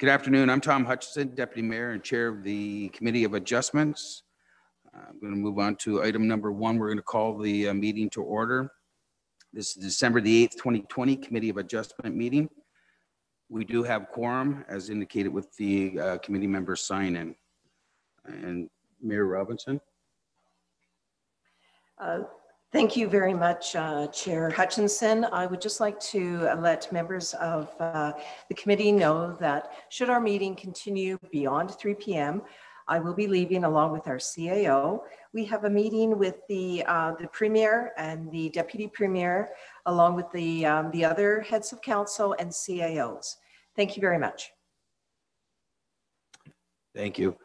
Good afternoon. I'm Tom Hutchison, Deputy Mayor and Chair of the Committee of Adjustments. I'm going to move on to item number 1. We're going to call the meeting to order. This is December the 8th, 2020 Committee of Adjustment meeting. We do have quorum as indicated with the committee members sign in. And Mayor Robinson. Thank you very much, Chair Hutchinson. I would just like to let members of the committee know that should our meeting continue beyond 3 p.m., I will be leaving along with our CAO. We have a meeting with the Premier and the Deputy Premier, along with the other heads of council and CAOs. Thank you very much. Thank you.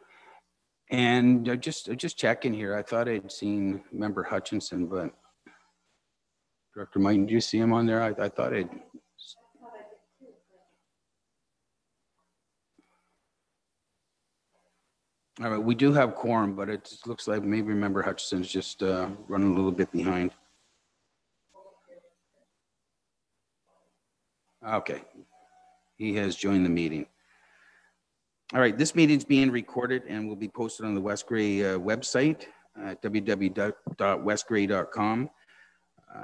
And just checking here, I thought I'd seen Member Hutchinson, but Director Mike, did you see him on there? I thought I'd. All right, we do have quorum, but it looks like maybe Member Hutchinson's just running a little bit behind. Okay, he has joined the meeting. All right, this meeting is being recorded and will be posted on the West Grey website at www.westgrey.com.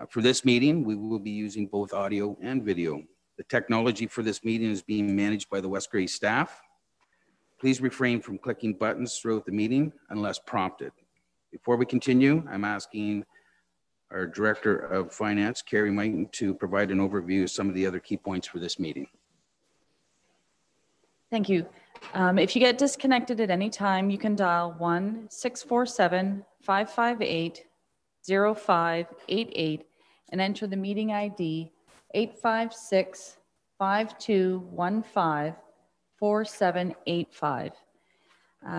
For this meeting, we will be using both audio and video. The technology for this meeting is being managed by the West Grey staff. Please refrain from clicking buttons throughout the meeting unless prompted. Before we continue, I'm asking our Director of Finance, Carrie Mighton, to provide an overview of some of the other key points for this meeting. Thank you. If you get disconnected at any time, you can dial 1-647-558-0588 and enter the meeting ID 856-5215-4785.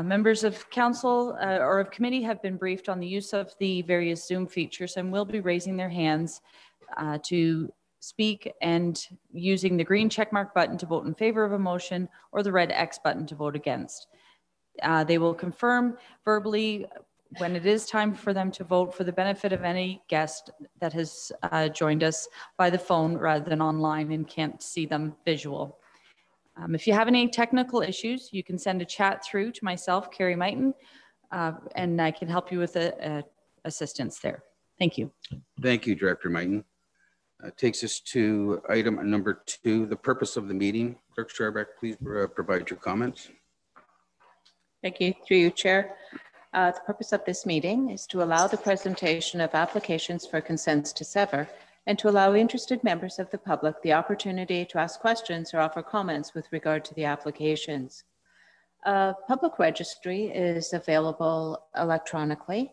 Members of council or of committee have been briefed on the use of the various Zoom features and will be raising their hands to speak and using the green checkmark button to vote in favor of a motion or the red X button to vote against. They will confirm verbally when it is time for them to vote for the benefit of any guest that has joined us by the phone rather than online and can't see them visual. If you have any technical issues, you can send a chat through to myself, Carrie Mighton, and I can help you with assistance there. Thank you. Thank you, Director Mighton. Takes us to item number 2, the purpose of the meeting. Clerk Sharbeck, please provide your comments. Thank you, through you, Chair. The purpose of this meeting is to allow the presentation of applications for consents to sever and to allow interested members of the public the opportunity to ask questions or offer comments with regard to the applications. A public registry is available electronically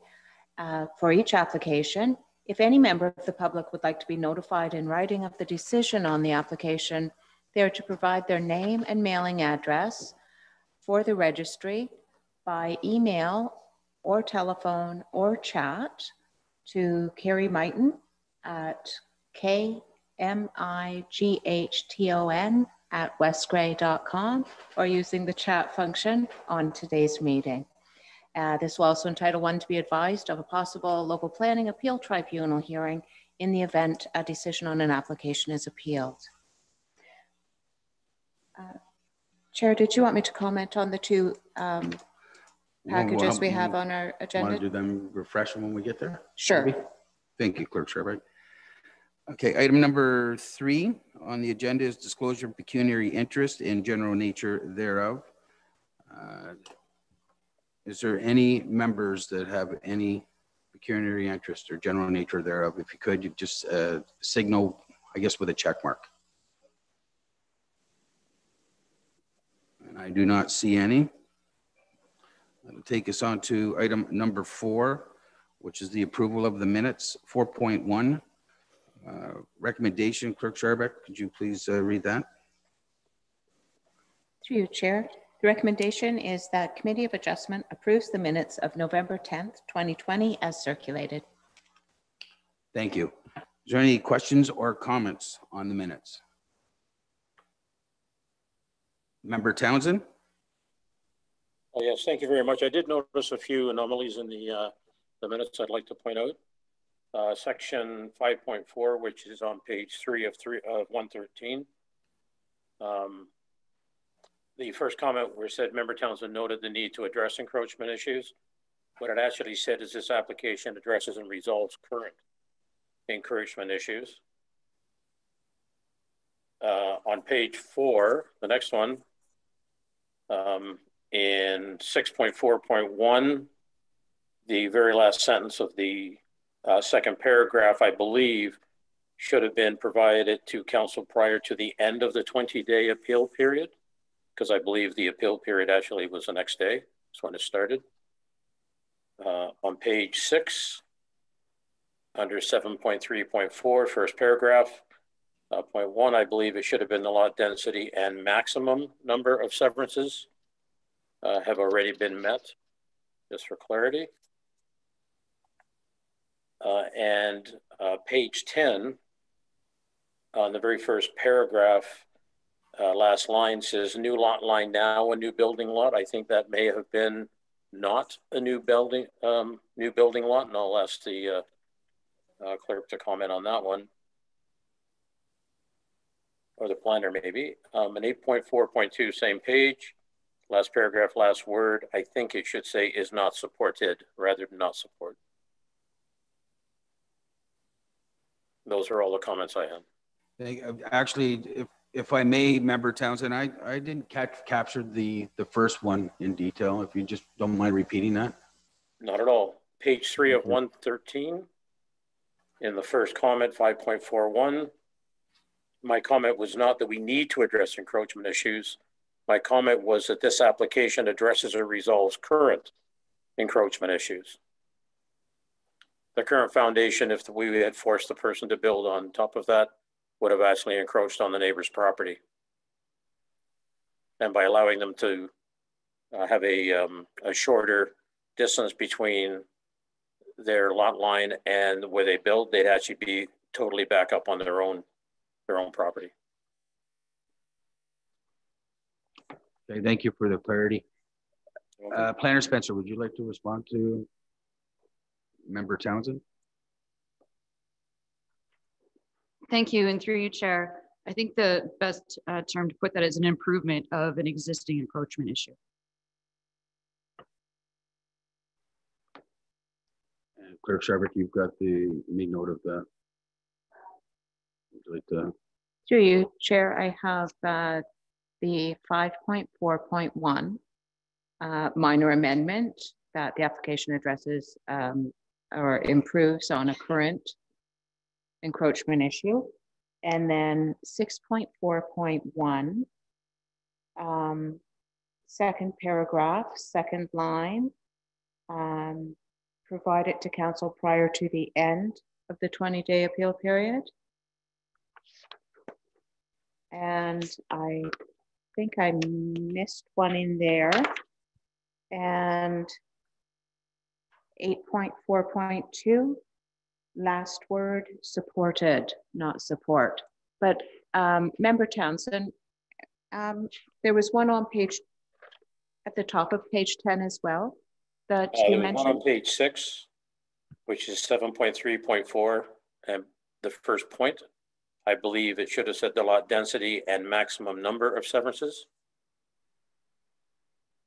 for each application. If any member of the public would like to be notified in writing of the decision on the application, they are to provide their name and mailing address for the registry by email or telephone or chat to Carrie Mighton at KMIGHTON@westgrey.com or using the chat function on today's meeting. This will also entitle one to be advised of a possible local planning appeal tribunal hearing in the event a decision on an application is appealed. Chair, did you want me to comment on the 2 packages we have on our agenda? Want to do them, refresh them when we get there? Sure. Maybe? Thank you, Clerk Sharbeck. Okay, item number 3 on the agenda is disclosure of pecuniary interest in general nature thereof. Is there any members that have any pecuniary interest or general nature thereof? If you could, you just signal, I guess, with a check mark. And I do not see any. That'll take us on to item number 4, which is the approval of the minutes. 4.1, recommendation. Clerk Sharbeck, could you please read that? Through you, Chair. The recommendation is that Committee of Adjustment approves the minutes of November 10th, 2020 as circulated. Thank you. Is there any questions or comments on the minutes? Member Townsend? Yes, thank you very much. I did notice a few anomalies in the minutes I'd like to point out. Section 5.4, which is on page 3 of 113. the first comment where it said Member Townsend noted the need to address encroachment issues. What it actually said is this application addresses and resolves current encroachment issues. On page 4, the next one, in 6.4.1, the very last sentence of the second paragraph, I believe, should have been provided to council prior to the end of the 20-day appeal period, because I believe the appeal period actually was the next day. That's when it started. On page 6, under 7.3.4, first paragraph, point 1, I believe it should have been the lot density and maximum number of severances have already been met, just for clarity. And page 10, on the very first paragraph, last line says new lot line now a new building lot. I think that may have been not a new building lot, and I'll ask the clerk to comment on that one, or the planner maybe. And 8.4.2, same page, last paragraph, last word. I think it should say is not supported rather than not support. Those are all the comments I have. Actually, if I may, Member Townsend, I didn't capture the first one in detail. If you just don't mind repeating that. Not at all. Page 3 of 113, in the first comment, 5.41, my comment was not that we need to address encroachment issues. My comment was that this application addresses or resolves current encroachment issues. The current foundation, if we had forced the person to build on top of that, would have actually encroached on the neighbor's property. And by allowing them to have a shorter distance between their lot line and where they build, they'd actually be totally back up on their own property. Okay, thank you for the clarity. Planner Spencer, would you like to respond to Member Townsend? Thank you, and through you, Chair. I think the best term to put that is an improvement of an existing encroachment issue. And Clerk Sharbuck, you've got the note of that. Would you like to? Through you, Chair, I have the 5.4.1 minor amendment that the application addresses or improves on a current encroachment issue. And then 6.4.1, second paragraph, second line, provide it to council prior to the end of the 20-day appeal period. And I think I missed one in there. And 8.4.2, last word, supported, not support. But Member Townsend, there was one on page, at the top of page 10 as well, that you mentioned. One on page 6, which is 7.3.4, and the first point, I believe it should have said the lot density and maximum number of severances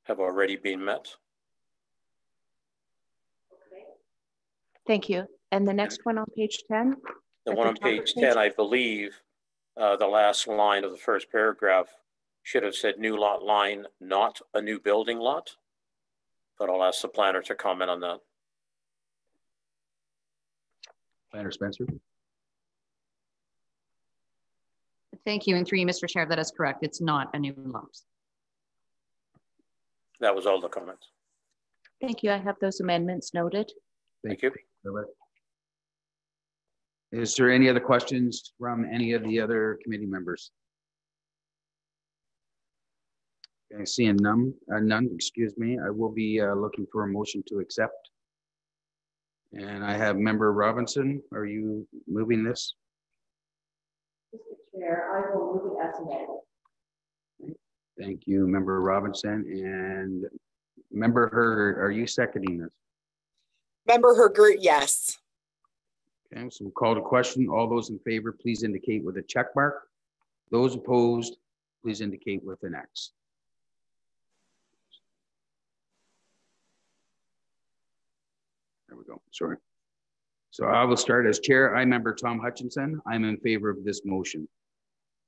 have already been met. Thank you. And the next one on page 10? The one on page 10, I believe the last line of the first paragraph should have said new lot line, not a new building lot. But I'll ask the planner to comment on that. Planner Spencer. Thank you, and through you, Mr. Chair, that is correct. It's not a new lot. That was all the comments. Thank you. I have those amendments noted. Thank you. Is there any other questions from any of the other committee members? Okay, seeing none, excuse me. I will be looking for a motion to accept. And I have Member Robinson. Are you moving this? Mr. Chair, I will move it as amended. Thank you, Member Robinson. And Member Herger, are you seconding this? Member Herger, yes. Okay, so we'll call to question. All those in favor, please indicate with a check mark. Those opposed, please indicate with an X. There we go. Sorry. So I will start as chair. I, member Tom Hutchinson. I'm in favor of this motion.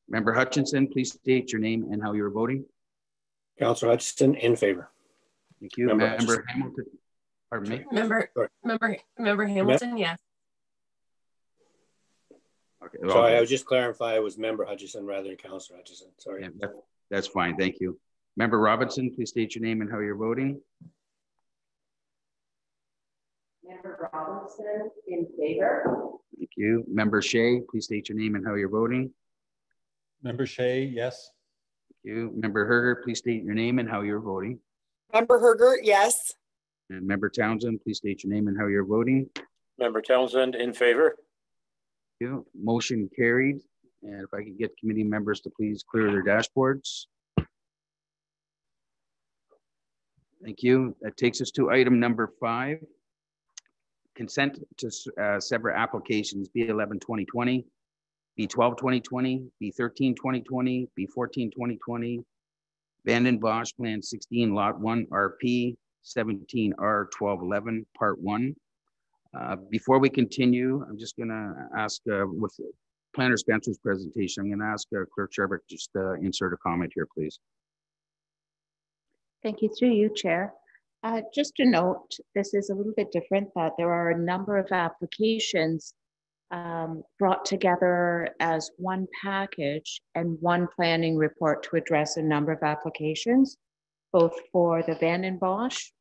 Member Hutchinson, please state your name and how you're voting. Councillor Hutchinson, in favor. Thank you. Member Hamilton. Pardon me. Member Hamilton, yes. Okay. Sorry, I was just clarifying it was member Hutchinson rather than Councillor Hutchinson. Sorry. Yeah, that's fine. Thank you. Member Robinson, please state your name and how you're voting. Member Robinson, in favor. Thank you. Member Shea, please state your name and how you're voting. Member Shea, yes. Thank you. Member Herger, please state your name and how you're voting. Member Herger, yes. And Member Townsend, please state your name and how you're voting. Member Townsend, in favor. Thank you. Motion carried. And if I could get committee members to please clear their dashboards. Thank you. That takes us to item number 5. Consent to sever applications B11-2020, B12-2020, B13-2020, B14-2020, Vanden Bosch Plan 16 Lot 1 RP 17R1211 Part 1. Before we continue, I'm just going to ask with Planner Spencer's presentation, I'm going to ask Clerk Sherbick just insert a comment here, please. Thank you, through you, Chair. Just to note, this is a little bit different, that there are a number of applications brought together as one package and one planning report to address a number of applications, both for the Vanden Bosch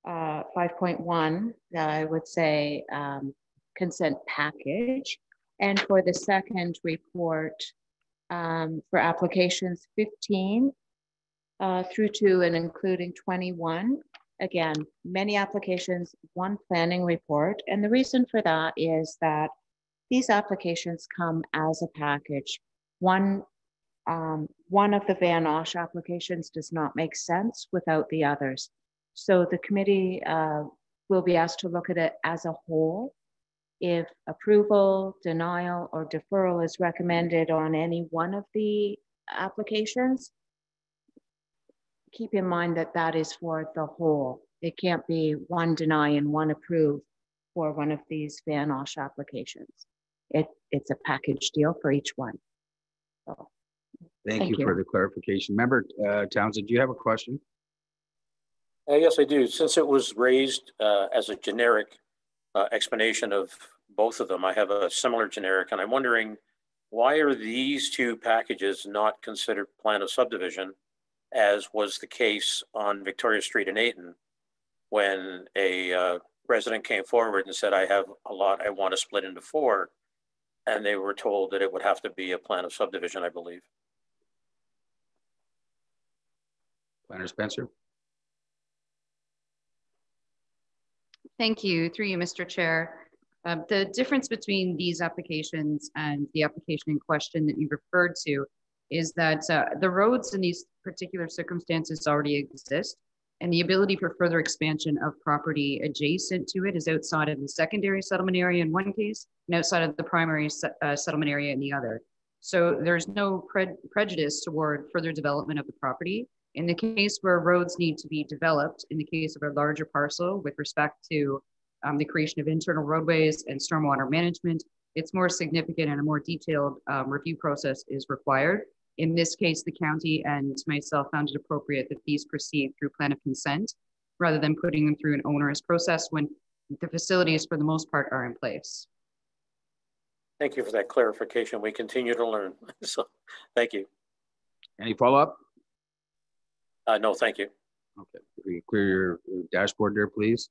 5.1, I would say, consent package, and for the second report for applications 15 through to and including 21. Again, many applications, one planning report. And the reason for that is that these applications come as a package. One of the Van Osh applications does not make sense without the others. So the committee will be asked to look at it as a whole. If approval, denial, or deferral is recommended on any one of the applications, keep in mind that that is for the whole. It can't be one deny and one approve for one of these Van Osh applications. It's a package deal for each one. So, Thank you for the clarification. Member Townsend, do you have a question? Yes, I do. Since it was raised as a generic explanation of both of them, I have a similar generic, and I'm wondering, why are these two packages not considered plan of subdivision, as was the case on Victoria Street in Ayton, when a resident came forward and said, I have a lot I want to split into 4, and they were told that it would have to be a plan of subdivision, I believe. Planner Spencer. Thank you, through you, Mr. Chair. The difference between these applications and the application in question that you referred to is that the roads in these particular circumstances already exist, and the ability for further expansion of property adjacent to it is outside of the secondary settlement area in one case and outside of the primary settlement area in the other. So there's no prejudice toward further development of the property. In the case where roads need to be developed, in the case of a larger parcel with respect to the creation of internal roadways and stormwater management, it's more significant and a more detailed review process is required. In this case, the county and myself found it appropriate that these proceed through plan of consent rather than putting them through an onerous process when the facilities for the most part are in place. Thank you for that clarification. We continue to learn. So thank you. Any follow-up? No, thank you. Okay, will you clear your dashboard there, please?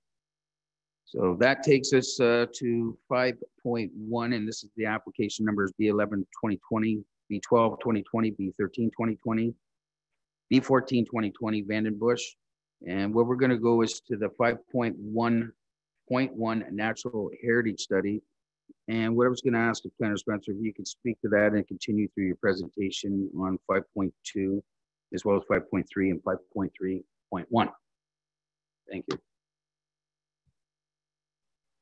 So that takes us to 5.1, and this is the application numbers B11-2020, B12-2020, B13-2020, B14-2020, Vanden Bosch. And where we're going to go is to the 5.1.1 Natural Heritage Study. And what I was going to ask the Planner Spencer, if you could speak to that and continue through your presentation on 5.2, as well as 5.3 and 5.3.1. Thank you.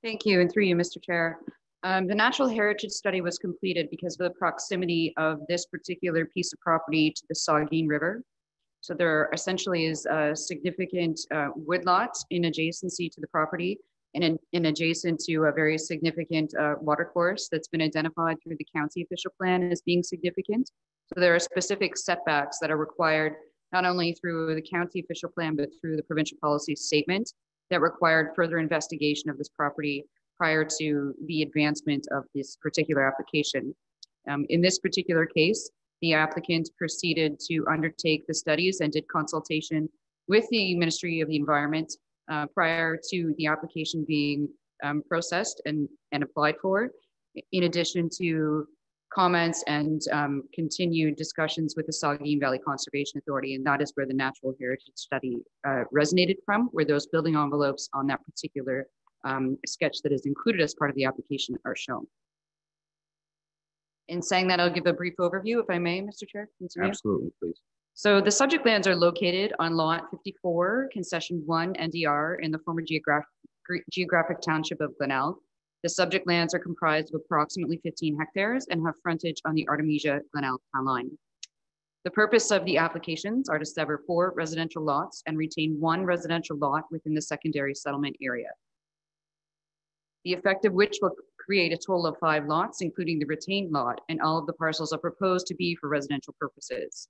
Thank you, and through you, Mr. Chair. The Natural Heritage Study was completed because of the proximity of this particular piece of property to the Saugeen River. So there essentially is a significant woodlot in adjacency to the property, in adjacent to a very significant watercourse that's been identified through the county official plan as being significant. So there are specific setbacks that are required not only through the county official plan, but through the provincial policy statement that required further investigation of this property prior to the advancement of this particular application. In this particular case, the applicant proceeded to undertake the studies and did consultation with the Ministry of the Environment prior to the application being processed and applied for, in addition to comments and continued discussions with the Saugeen Valley Conservation Authority. And that is where the natural heritage study resonated from, where those building envelopes on that particular sketch that is included as part of the application are shown. In saying that, I'll give a brief overview, if I may, Mr. Chair. Continue. Absolutely, please. So the subject lands are located on lot 54, concession 1 NDR in the former geographic township of Glenelg. The subject lands are comprised of approximately 15 hectares and have frontage on the Artemisia-Glenelg town line. The purpose of the applications are to sever 4 residential lots and retain 1 residential lot within the secondary settlement area. The effect of which will create a total of 5 lots, including the retained lot, and all of the parcels are proposed to be for residential purposes.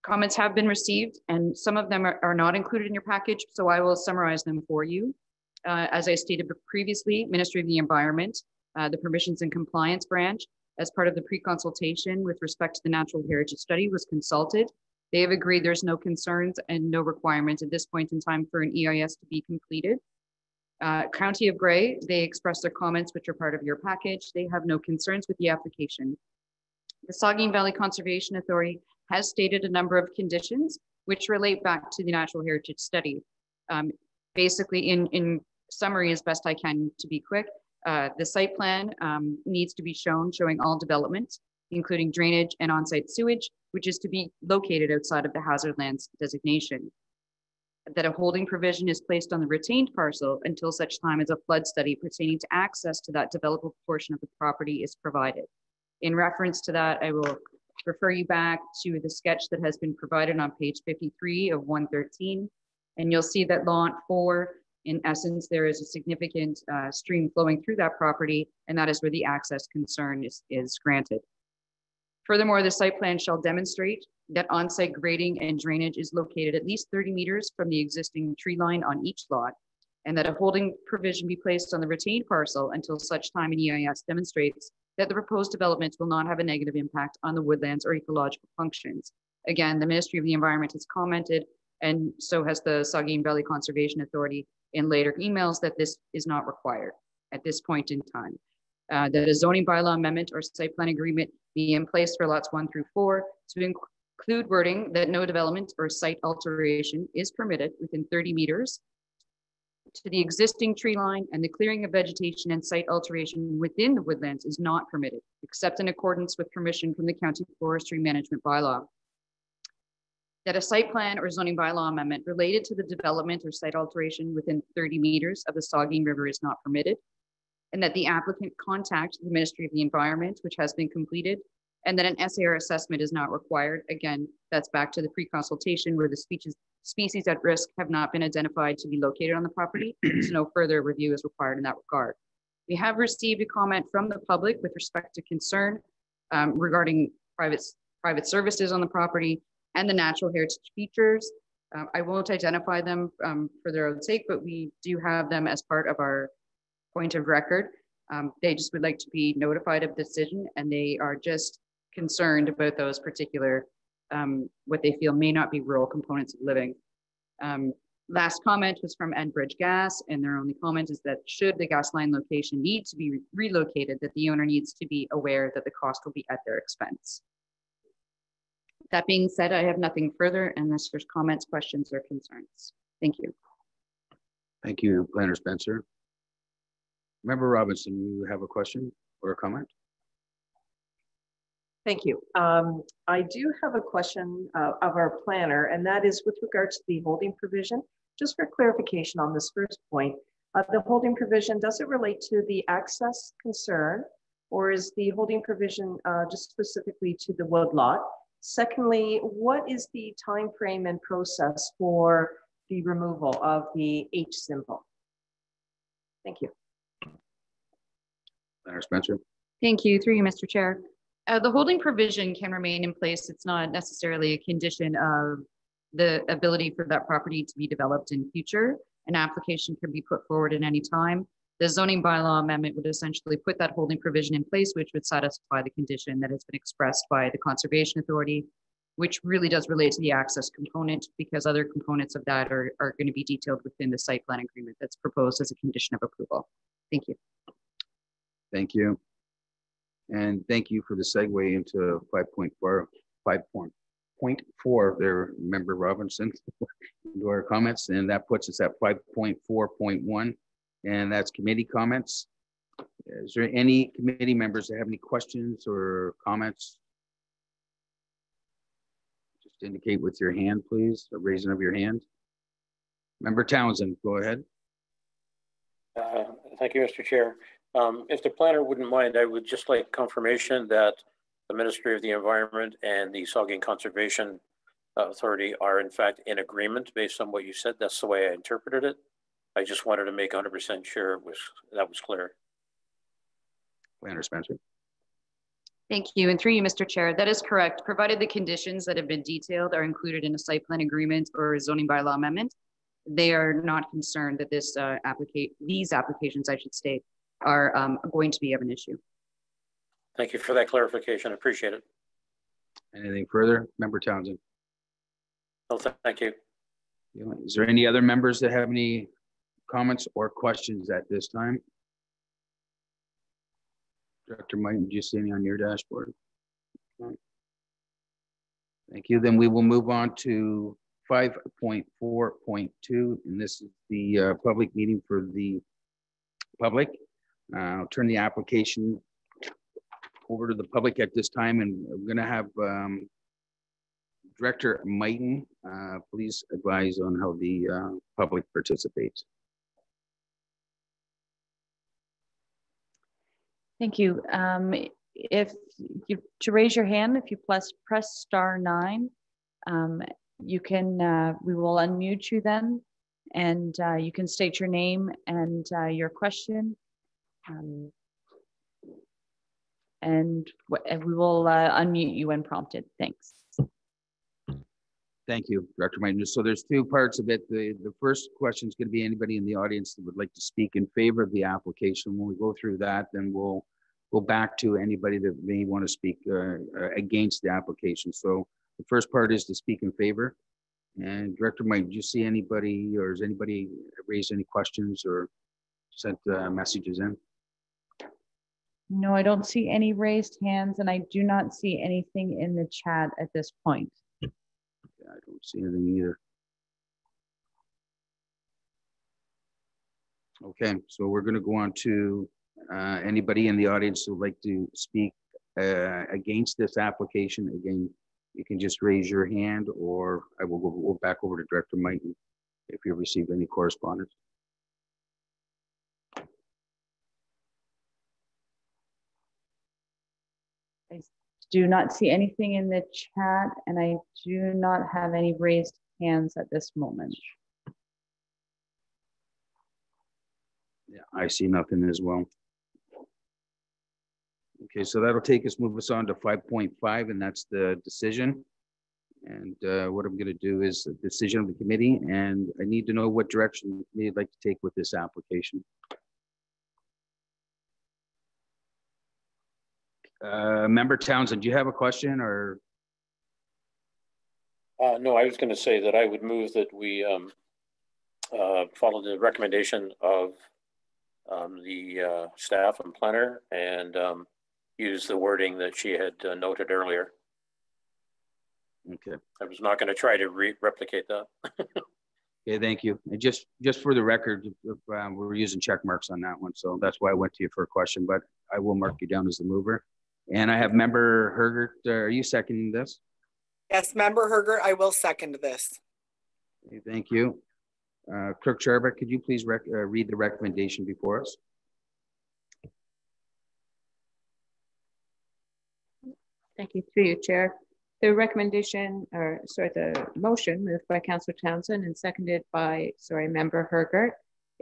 Comments have been received, and some of them are not included in your package, so I will summarize them for you. As I stated previously, Ministry of the Environment, the Permissions and Compliance Branch, as part of the pre-consultation with respect to the natural heritage study, was consulted. They have agreed there's no concerns and no requirement at this point in time for an EIS to be completed. County of Grey, they expressed their comments, which are part of your package. They have no concerns with the application. The Saugeen Valley Conservation Authority has stated a number of conditions which relate back to the natural heritage study. Basically, in summary, as best I can to be quick, the site plan needs to be showing all development, including drainage and on-site sewage, which is to be located outside of the hazard lands designation. That a holding provision is placed on the retained parcel until such time as a flood study pertaining to access to that developable portion of the property is provided. In reference to that, I will refer you back to the sketch that has been provided on page 53 of 113. And you'll see that lot 4, in essence, there is a significant stream flowing through that property, and that is where the access concern is granted. Furthermore, the site plan shall demonstrate that on-site grading and drainage is located at least 30 meters from the existing tree line on each lot, and that a holding provision be placed on the retained parcel until such time an EIS demonstrates that the proposed development will not have a negative impact on the woodlands or ecological functions. Again, the Ministry of the Environment has commented, and so has the Saugeen Valley Conservation Authority in later emails, that this is not required at this point in time. That a zoning bylaw amendment or site plan agreement be in place for lots 1 through 4 to include wording that no development or site alteration is permitted within 30 meters to the existing tree line, and the clearing of vegetation and site alteration within the woodlands is not permitted, except in accordance with permission from the county forestry management bylaw. That a site plan or zoning bylaw amendment related to the development or site alteration within 30 meters of the Saugeen River is not permitted, and that the applicant contact the Ministry of the Environment, which has been completed, and that an SAR assessment is not required. Again, that's back to the pre-consultation where the species at risk have not been identified to be located on the property, so no further review is required in that regard. We have received a comment from the public with respect to concern regarding private services on the property and the natural heritage features. I won't identify them for their own sake, but we do have them as part of our point of record. They just would like to be notified of the decision, and they are just concerned about those particular, what they feel may not be rural components of living. Last comment was from Enbridge Gas, and their only comment is that should the gas line location need to be relocated, that the owner needs to be aware that the cost will be at their expense. That being said, I have nothing further unless there's comments, questions, or concerns. Thank you. Thank you, Planner Spencer. Member Robinson, you have a question or a comment? Thank you. I do have a question of our planner, and that is with regards to the holding provision. Just for clarification on this first point, the holding provision, does it relate to the access concern, or is the holding provision just specifically to the woodlot? Secondly, what is the time frame and process for the removal of the H symbol? Thank you. Senator Spencer. Thank you, through you, Mr. Chair. The holding provision can remain in place. It's not necessarily a condition of the ability for that property to be developed in future. An application can be put forward at any time. The zoning bylaw amendment would essentially put that holding provision in place, which would satisfy the condition that has been expressed by the Conservation Authority, which really does relate to the access component, because other components of that are going to be detailed within the site plan agreement that's proposed as a condition of approval. Thank you. Thank you. And thank you for the segue into 5.4 there, Member Robinson, into our comments. And that puts us at 5.4.1, and that's committee comments. Is there any committee members that have any questions or comments? Just indicate with your hand, please, a raising of your hand. Member Townsend, go ahead. Thank you, Mr. Chair. If the planner wouldn't mind, I would just like confirmation that the Ministry of the Environment and the Saugeen Conservation Authority are in fact in agreement based on what you said. That's the way I interpreted it. I just wanted to make 100% sure that was clear. Planner Spencer. Thank you. And through you, Mr. Chair, that is correct. Provided the conditions that have been detailed are included in a site plan agreement or a zoning bylaw amendment, they are not concerned that these applications, I should state, are going to be of an issue. Thank you for that clarification. I appreciate it. Anything further? Member Townsend. No, thank you. Is there any other members that have any comments or questions at this time? Director Mike, do you see any on your dashboard? Thank you. Then we will move on to 5.4.2, and this is the public meeting for the public. I'll turn the application over to the public at this time, and we're going to have Director Mighton please advise on how the public participates. Thank you. If you to raise your hand, if you press *9, you can. We will unmute you then, and you can state your name and your question. And we will unmute you when prompted. Thanks. Thank you, Director Mighton. So there's two parts of it. The first question is going to be anybody in the audience that would like to speak in favor of the application. When we go through that, then we'll go back to anybody that may want to speak against the application. So the first part is to speak in favor. And Director Mighton, do you see anybody, or has anybody raised any questions or sent messages in? No, I don't see any raised hands, and I do not see anything in the chat at this point. I don't see anything either. Okay, so we're going to go on to anybody in the audience who would like to speak against this application. Again, you can just raise your hand, or I will go back over to Director Mighton if you receive any correspondence. I do not see anything in the chat, and I do not have any raised hands at this moment. Yeah, I see nothing as well. Okay, so that'll move us on to 5.5, and that's the decision. And what I'm going to do is a decision of the committee, and I need to know what direction you'd like to take with this application. Member Townsend, do you have a question or? No, I was going to say that I would move that we follow the recommendation of the staff and planner and use the wording that she had noted earlier. Okay. I was not going to try to replicate that. Okay, thank you. And just for the record, we're using check marks on that one, so that's why I went to you for a question, but I will mark you down as the mover. And I have Member Hergert. Are you seconding this? Yes, Member Hergert, I will second this. Okay, thank you. Clerk Charbot, could you please read the recommendation before us? Thank you, through you, Chair. The recommendation, the motion moved by Councillor Townsend and seconded by, Member Hergert,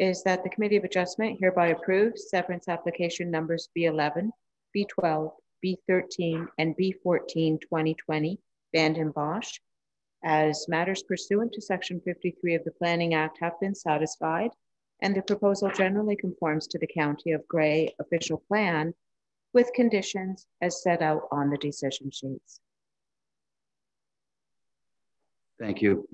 is that the Committee of Adjustment hereby approves severance application numbers B11, B12, B13, and B14 2020, Vanden Bosch, as matters pursuant to Section 53 of the Planning Act have been satisfied, and the proposal generally conforms to the County of Grey official plan with conditions as set out on the decision sheets. Thank you.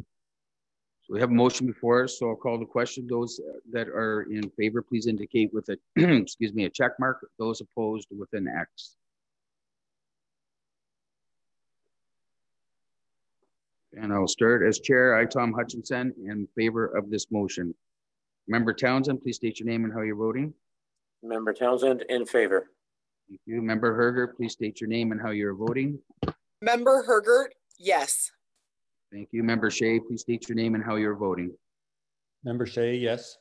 So we have a motion before us, so I'll call the question. Those that are in favor, please indicate with a, excuse me, a check mark. Those opposed with an X. And I'll start as chair. I, Tom Hutchinson, in favor of this motion. Member Townsend, please state your name and how you're voting. Member Townsend, in favor. Thank you. Member Herger, please state your name and how you're voting. Member Herger, yes. Thank you. Member Shea, please state your name and how you're voting. Member Shea, yes.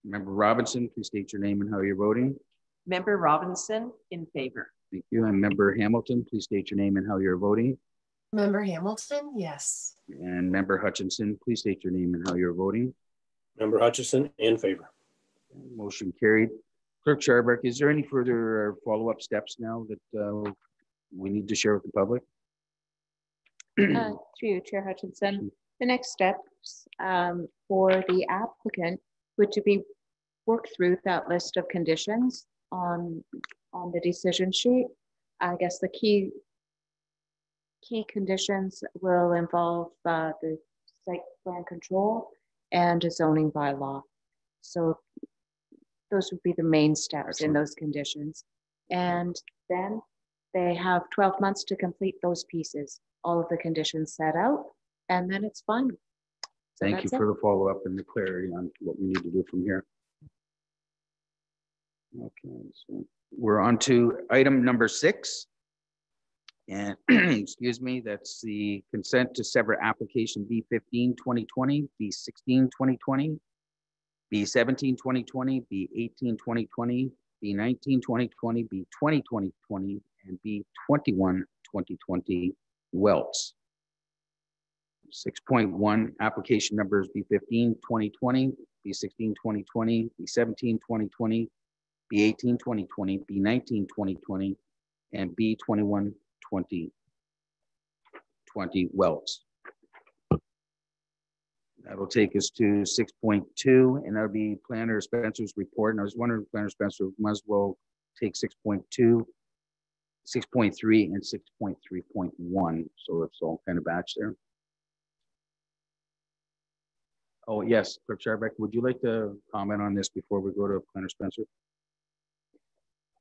Member Robinson, please state your name and how you're voting. Member Robinson, in favor. Thank you. And Member Hamilton, please state your name and how you're voting. Member Hamilton, yes. And Member Hutchinson, please state your name and how you're voting. Member Hutchison, in favor. Motion carried. Clerk Scharbeck, is there any further follow-up steps now that we need to share with the public? Through you, Chair Hutchinson, the next steps for the applicant would to be work through that list of conditions on the decision sheet. I guess the key conditions will involve the site plan control and a zoning bylaw. So those would be the main steps in those conditions. And then they have 12 months to complete those pieces, all of the conditions set out, and then it's fine. So thank you for the follow-up and the clarity on what we need to do from here. Okay, so we're on to item number 6. And excuse me, that's the consent to sever application B15 2020, B16 2020, B17 2020, B18 2020, B19 2020, B20 2020, and B21 2020 welts. 6.1 application numbers B15 2020, B16 2020, B17 2020, B18 2020, B19 2020, and B21 2020 wells. That'll take us to 6.2, and that'll be Planner Spencer's report. And I was wondering, Planner Spencer might as well take 6.2, 6.3, and 6.3.1. So it's all kind of batch there. Oh, yes, Clerk Scharbeck, would you like to comment on this before we go to Planner Spencer?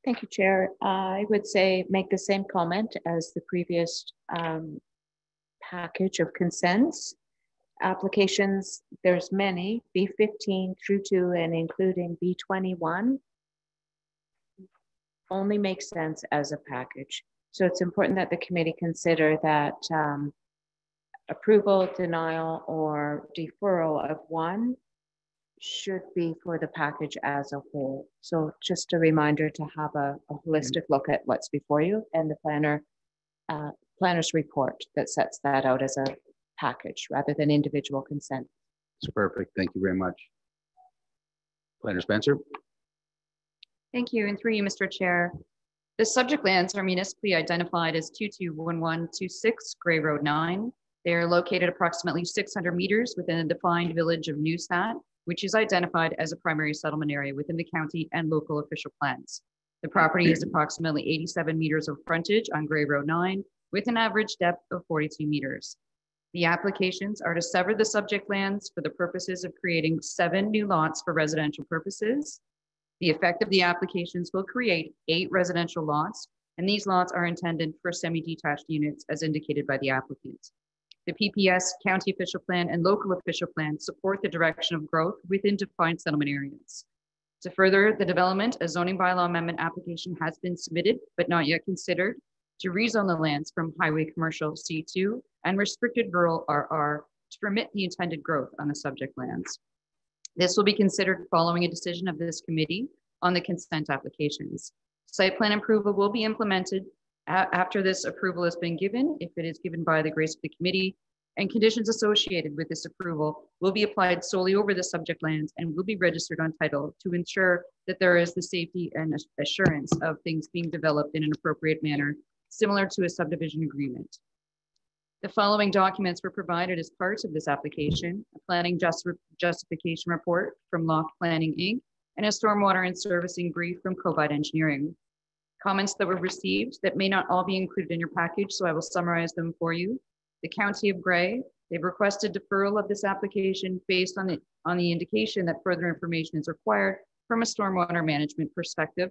Thank you, Chair. I would say make the same comment as the previous package of consents. Applications, there's many, B15 through to and including B21, only makes sense as a package. So it's important that the committee consider that approval, denial, or deferral of one should be for the package as a whole. So just a reminder to have a holistic look at what's before you and the planner's report that sets that out as a package rather than individual consent. It's perfect. Thank you very much. Planner Spencer. Thank you. And through you, Mr. Chair. The subject lands are municipally identified as 221126 Grey Road 9. They are located approximately 600 meters within the defined village of Newsat, which is identified as a primary settlement area within the county and local official plans. The property is approximately 87 meters of frontage on Grey Road 9 with an average depth of 42 meters. The applications are to sever the subject lands for the purposes of creating 7 new lots for residential purposes. The effect of the applications will create 8 residential lots, and these lots are intended for semi-detached units as indicated by the applicant. The PPS, county official plan, and local official plan support the direction of growth within defined settlement areas. To further the development, a zoning bylaw amendment application has been submitted, but not yet considered, to rezone the lands from highway commercial C2 and restricted rural RR to permit the intended growth on the subject lands. This will be considered following a decision of this committee on the consent applications. Site plan approval will be implemented after this approval has been given, if it is given by the grace of the committee, and conditions associated with this approval will be applied solely over the subject lands and will be registered on title to ensure that there is the safety and assurance of things being developed in an appropriate manner, similar to a subdivision agreement. The following documents were provided as part of this application: a planning justification report from Loft Planning Inc. and a stormwater and servicing brief from Covide Engineering. Comments that were received that may not all be included in your package, so I will summarize them for you. The County of Grey, they've requested deferral of this application based on the indication that further information is required from a stormwater management perspective,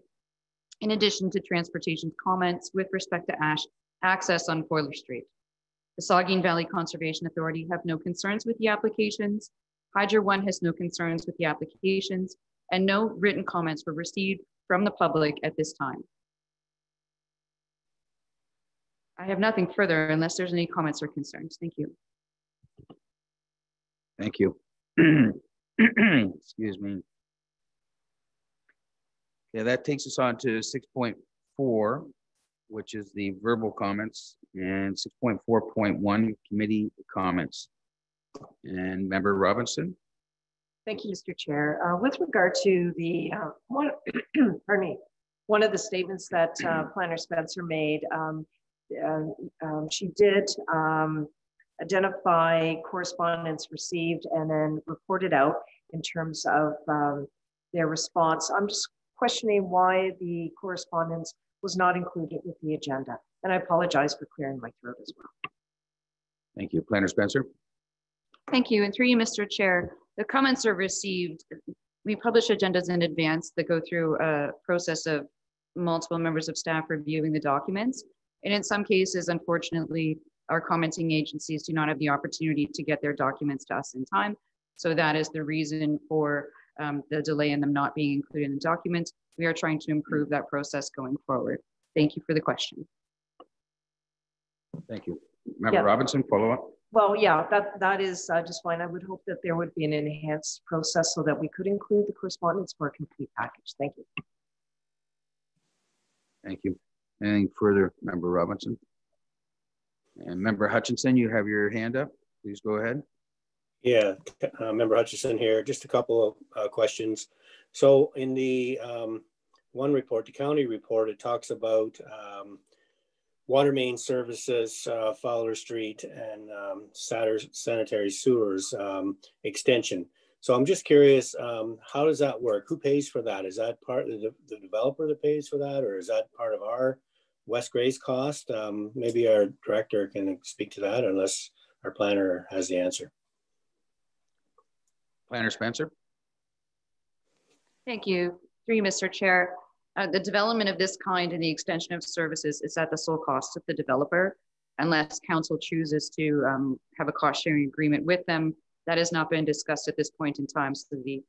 in addition to transportation comments with respect to access on Foiler Street. The Saugeen Valley Conservation Authority have no concerns with the applications. Hydro One has no concerns with the applications, and no written comments were received from the public at this time. I have nothing further unless there's any comments or concerns. Thank you. Thank you. Excuse me. Yeah, that takes us on to 6.4, which is the verbal comments, and 6.4.1 committee comments. And Member Robinson. Thank you, Mr. Chair. With regard to the one of the statements that Planner Spencer made, she did identify correspondence received and then reported out in terms of their response. I'm just questioning why the correspondence was not included with the agenda. And I apologize for clearing my throat as well. Thank you. Planner Spencer. Thank you. And through you, Mr. Chair, the comments are received. We publish agendas in advance that go through a process of multiple members of staff reviewing the documents. And in some cases, unfortunately, our commenting agencies do not have the opportunity to get their documents to us in time. So that is the reason for the delay in them not being included in the document. We are trying to improve that process going forward. Thank you for the question. Thank you. Member Robinson, follow up. Well, yeah, that is just fine. I would hope that there would be an enhanced process so that we could include the correspondence for a complete package. Thank you. Thank you. Anything further, Member Robinson? And Member Hutchinson, you have your hand up. Please go ahead. Yeah, Member Hutchison here. Just a couple of questions. So in the one report, the county report, it talks about water main services, Fowler Street, and sanitary sewers extension. So I'm just curious, how does that work? Who pays for that? Is that part of the developer that pays for that, or is that part of our West Grey's cost? Maybe our director can speak to that, unless our planner has the answer. Planner Spencer. Thank you. Through you, Mr. Chair. The development of this kind and the extension of services is at the sole cost of the developer, unless council chooses to have a cost sharing agreement with them. That has not been discussed at this point in time. So the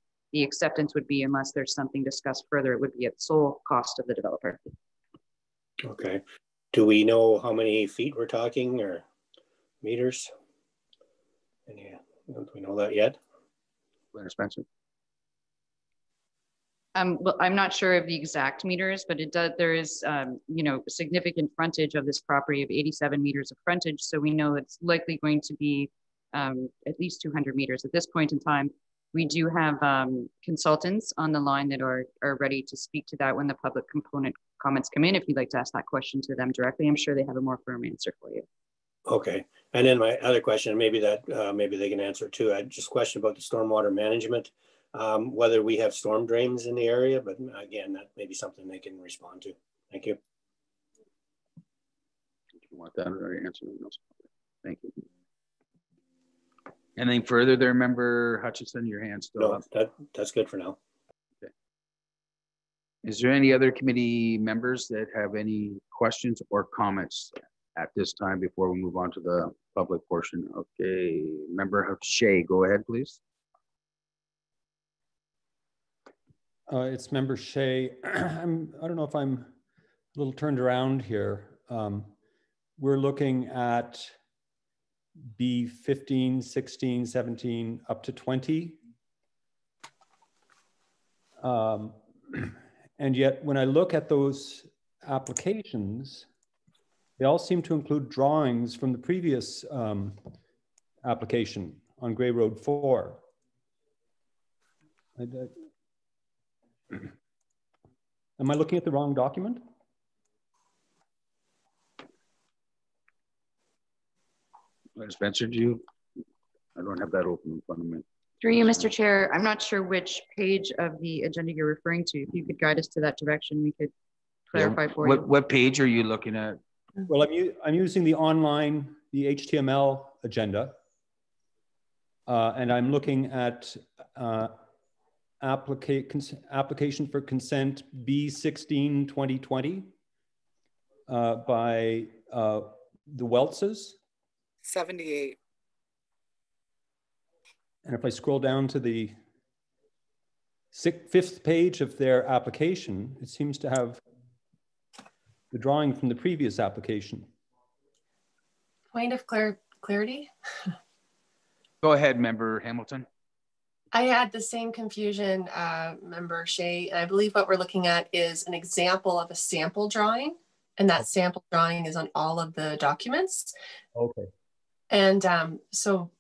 acceptance would be, unless there's something discussed further, it would be at the sole cost of the developer. Okay. Do we know how many feet we're talking, or meters? Do we know that yet? Planner Spencer. Well, I'm not sure of the exact meters, but it does. There is, significant frontage of this property of 87 meters of frontage. So we know it's likely going to be at least 200 meters at this point in time. We do have consultants on the line that are ready to speak to that when the public component comments come in. If you'd like to ask that question to them directly, I'm sure they have a more firm answer for you. Okay. And then my other question, maybe they can answer too. I just question about the stormwater management, whether we have storm drains in the area, but again, that may be something they can respond to. Thank you. Do you want that or answer? Thank you. Anything further there, Member Hutchison? Your hand's still up. That's good for now. Okay. Is there any other committee members that have any questions or comments at this time before we move on to the public portion? Okay, Member Shea, go ahead, please. It's Member Shea. I don't know if I'm a little turned around here. We're looking at B15, 16, 17, up to 20. And yet when I look at those applications, they all seem to include drawings from the previous application on Grey Road 4. Am I looking at the wrong document? Spencer, I don't have that open in front of me. Through you, Mr. Chair, I'm not sure which page of the agenda you're referring to. If you could guide us to that direction, we could clarify for you. What page are you looking at? Well, I'm using the online, the HTML agenda, and I'm looking at application for consent B16 2020 by the Weltzes. 78. And if I scroll down to the fifth page of their application, it seems to have the drawing from the previous application. Point of clarity. Go ahead, Member Hamilton. I had the same confusion, Member Shea. And I believe what we're looking at is an example of a sample drawing, and that sample drawing is on all of the documents. Okay. And so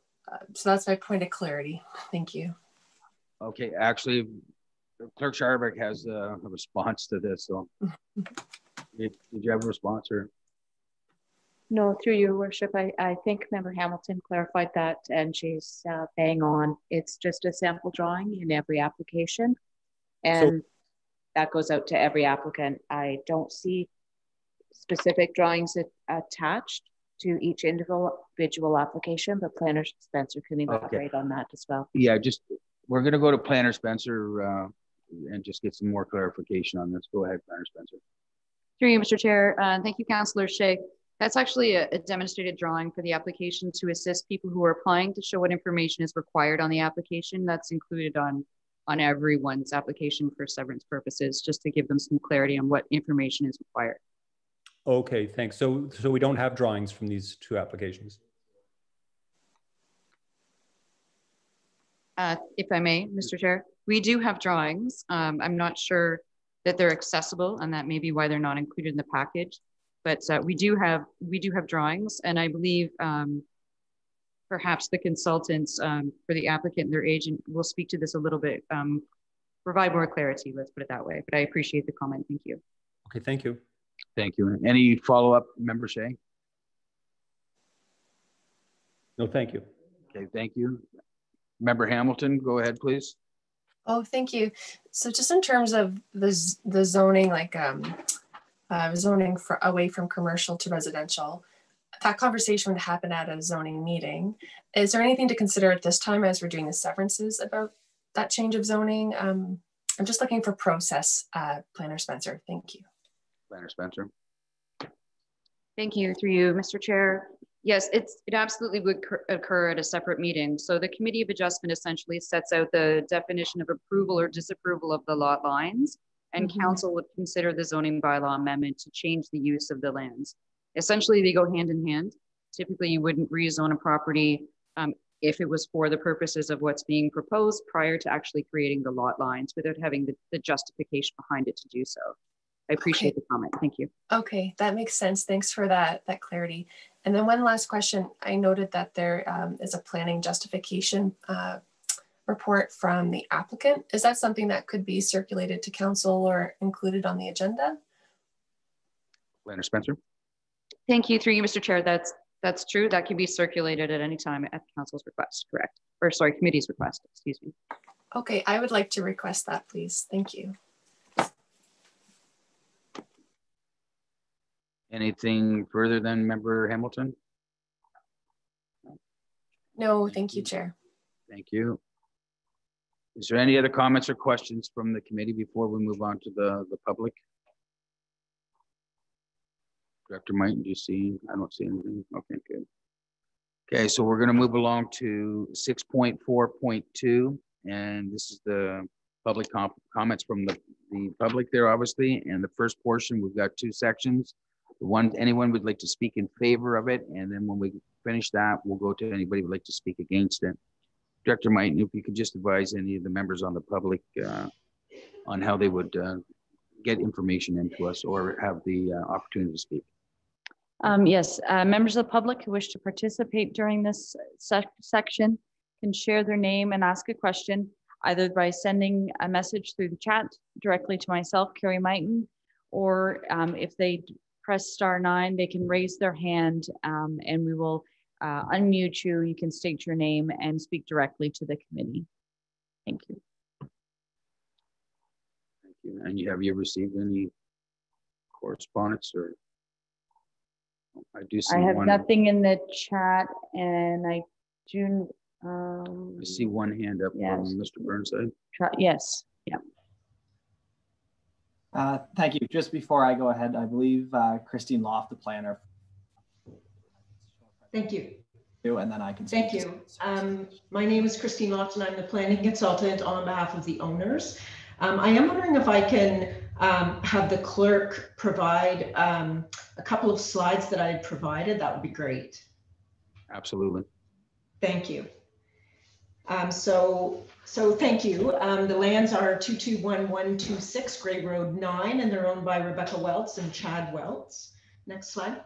that's my point of clarity. Thank you. Okay, actually, Clerk Scharbeck has a response to this. So, did you have a response or? No, through your worship, I think Member Hamilton clarified that, and she's bang on. It's just a sample drawing in every application, and so that goes out to every applicant. I don't see specific drawings attached to each individual application, but Planner Spencer can elaborate on that as well. Yeah, we're going to go to Planner Spencer and just get some more clarification on this. Go ahead, Planner Spencer. Through you, Mr. Chair. Thank you, Councillor Shea. That's actually a demonstrated drawing for the application to assist people who are applying to show what information is required on the application. That's included on everyone's application for severance purposes, just to give them some clarity on what information is required. Okay, thanks. So we don't have drawings from these two applications? If I may, Mr. Chair, we do have drawings. I'm not sure that they're accessible, and that may be why they're not included in the package. But we do have drawings, and I believe perhaps the consultants for the applicant and their agent will speak to this a little bit, provide more clarity. Let's put it that way. But I appreciate the comment. Thank you. Okay, thank you. Thank you. Any follow-up, Member Shea? No, thank you. Okay, thank you. Member Hamilton, go ahead, please. Oh, thank you. So just in terms of the zoning, like zoning away from commercial to residential, that conversation would happen at a zoning meeting. Is there anything to consider at this time as we're doing the severances about that change of zoning? I'm just looking for process, Planner Spencer. Thank you. Planner Spencer. Thank you. Through you, Mr. Chair. Yes, it absolutely would occur at a separate meeting. So the Committee of Adjustment essentially sets out the definition of approval or disapproval of the lot lines, and Council would consider the zoning bylaw amendment to change the use of the lands. Essentially, they go hand in hand. Typically, you wouldn't rezone a property if it was for the purposes of what's being proposed prior to actually creating the lot lines without having the justification behind it to do so. I appreciate the comment. Thank you. Okay, that makes sense. Thanks for that clarity. And then one last question. I noted that there is a planning justification report from the applicant. Is that something that could be circulated to council or included on the agenda? Planner Spencer. Thank you. Through you, Mr. Chair. That's true. That can be circulated at any time at council's request, correct? Or sorry, committee's request, excuse me. Okay, I would like to request that, please. Thank you. Anything further than Member Hamilton? No, thank you, Chair. Thank you. Is there any other comments or questions from the committee before we move on to the public? Director Mike, do you see? I don't see anything. Okay, good. Okay, so we're going to move along to 6.4.2, and this is the public comments from the public there, obviously. And the first portion, we've got two sections. Anyone would like to speak in favor of it, and then when we finish that, we'll go to anybody who would like to speak against it. Director Mike, if you could just advise any of the members on the public on how they would get information into us or have the opportunity to speak. Yes, members of the public who wish to participate during this section can share their name and ask a question either by sending a message through the chat directly to myself, Carrie Mighton, or if they press *9, they can raise their hand and we will unmute you. You can state your name and speak directly to the committee. Thank you. Thank you. And have you received any correspondence or? I do see I have one. nothing in the chat, and I do. I see one hand up yes. from Mr. Burnside. Yes. Yeah. Thank you. Just before I go ahead, I believe Christine Loft, the planner. Thank you. And then I can. Thank you. My name is Christine Loft, and I'm the planning consultant on behalf of the owners. I am wondering if I can have the clerk provide a couple of slides that I had provided. That would be great. Absolutely. Thank you. So thank you. The lands are 221126 Grey Road 9, and they're owned by Rebecca Welts and Chad Welts. Next slide.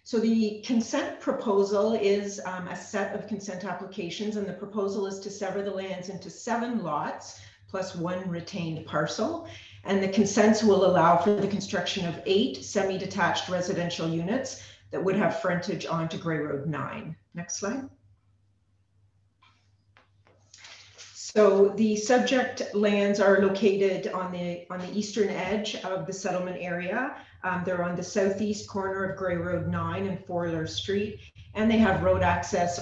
So the consent proposal is a set of consent applications, and the proposal is to sever the lands into 7 lots plus 1 retained parcel. And the consents will allow for the construction of 8 semi-detached residential units that would have frontage onto Grey Road 9. Next slide. So the subject lands are located on the eastern edge of the settlement area. They're on the southeast corner of Grey Road 9 and Forler Street, and they have road access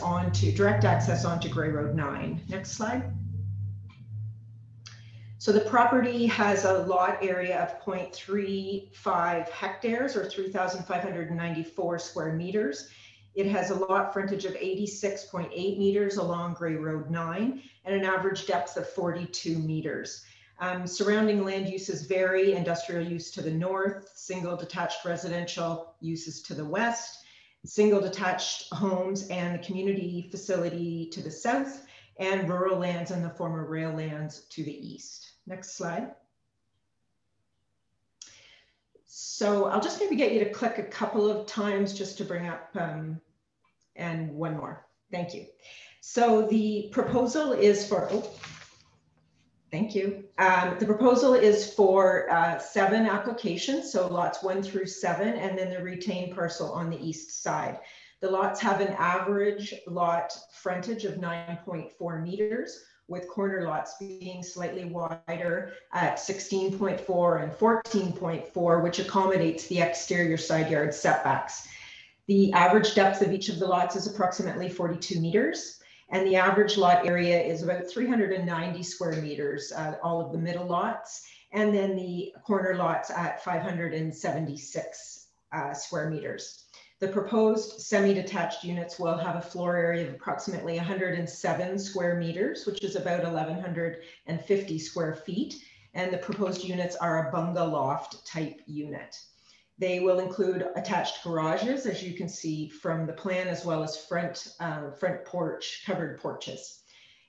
direct access onto Grey Road 9. Next slide. So the property has a lot area of 0.35 hectares or 3,594 square meters. It has a lot frontage of 86.8 meters along Grey Road 9 and an average depth of 42 meters. Surrounding land uses vary: industrial use to the north, single detached residential uses to the west, single detached homes and the community facility to the south, and rural lands and the former rail lands to the east. Next slide. So I'll just maybe get you to click a couple of times just to bring up, and one more. Thank you. So the proposal is for, thank you. The proposal is for 7 applications, so lots 1 through 7, and then the retained parcel on the east side. The lots have an average lot frontage of 9.4 meters, with corner lots being slightly wider at 16.4 and 14.4, which accommodates the exterior side yard setbacks. The average depth of each of the lots is approximately 42 meters, and the average lot area is about 390 square meters, all of the middle lots, and then the corner lots at 576 square meters. The proposed semi-detached units will have a floor area of approximately 107 square meters, which is about 1,150 square feet. And the proposed units are a bungalow loft type unit. They will include attached garages, as you can see from the plan, as well as front porch, covered porches.